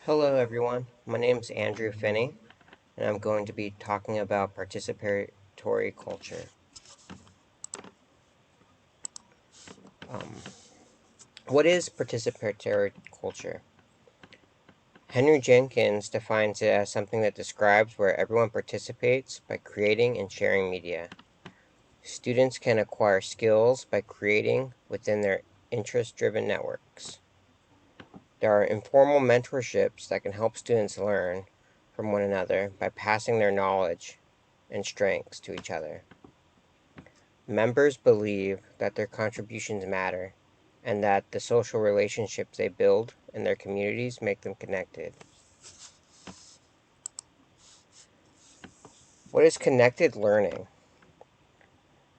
Hello everyone, my name is Andrew Finney, and I'm going to be talking about participatory culture. Um, what is participatory culture? Henry Jenkins defines it as something that describes where everyone participates by creating and sharing media. Students can acquire skills by creating within their interest-driven networks. There are informal mentorships that can help students learn from one another by passing their knowledge and strengths to each other. Members believe that their contributions matter and that the social relationships they build in their communities make them connected. What is connected learning?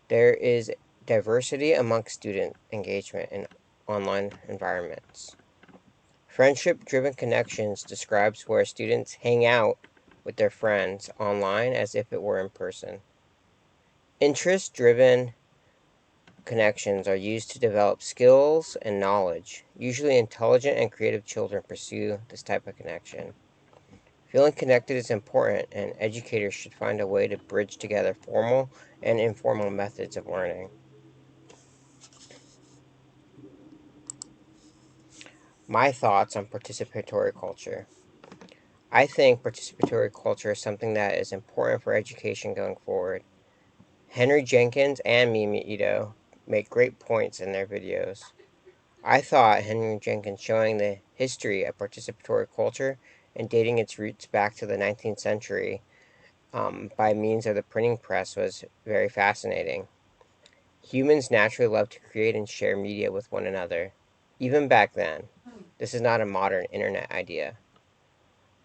There is diversity among student engagement in online environments. Friendship-driven connections describes where students hang out with their friends online as if it were in person. Interest-driven connections are used to develop skills and knowledge. Usually intelligent and creative children pursue this type of connection. Feeling connected is important, and educators should find a way to bridge together formal and informal methods of learning. My thoughts on participatory culture. I think participatory culture is something that is important for education going forward. Henry Jenkins and Mimi Ito make great points in their videos. I thought Henry Jenkins showing the history of participatory culture and dating its roots back to the 19th century by means of the printing press was very fascinating. Humans naturally love to create and share media with one another, even back then. This is not a modern internet idea.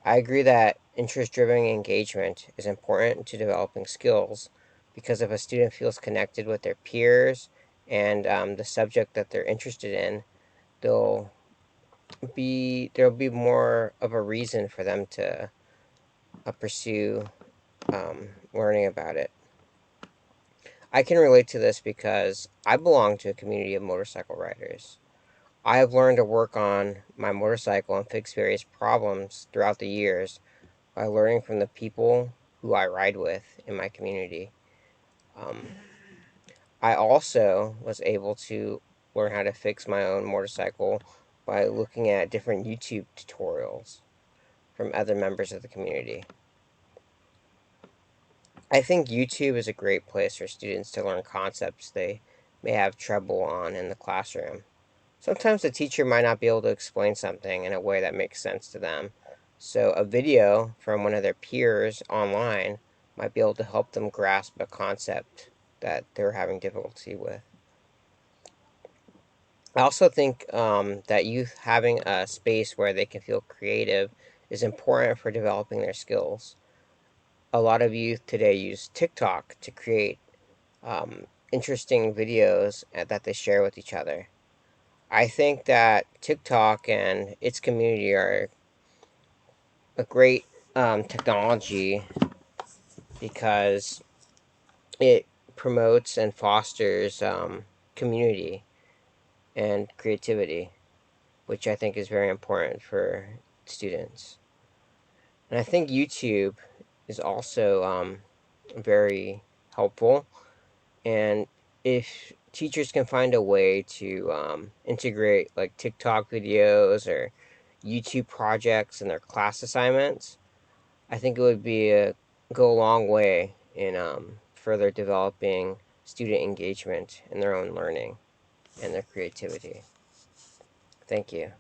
I agree that interest-driven engagement is important to developing skills because if a student feels connected with their peers and the subject that they're interested in, they'll there'll be more of a reason for them to pursue learning about it. I can relate to this because I belong to a community of motorcycle riders. I have learned to work on my motorcycle and fix various problems throughout the years by learning from the people who I ride with in my community. Um, I also was able to learn how to fix my own motorcycle by looking at different YouTube tutorials from other members of the community. I think YouTube is a great place for students to learn concepts they may have trouble on in the classroom. Sometimes the teacher might not be able to explain something in a way that makes sense to them, so a video from one of their peers online might be able to help them grasp a concept that they're having difficulty with. I also think that youth having a space where they can feel creative is important for developing their skills. A lot of youth today use TikTok to create interesting videos that they share with each other. I think that TikTok and its community are a great technology because it promotes and fosters community and creativity, which I think is very important for students. And I think YouTube is also very helpful. And if teachers can find a way to integrate like TikTok videos or YouTube projects in their class assignments, I think it would go a long way in further developing student engagement in their own learning and their creativity. Thank you.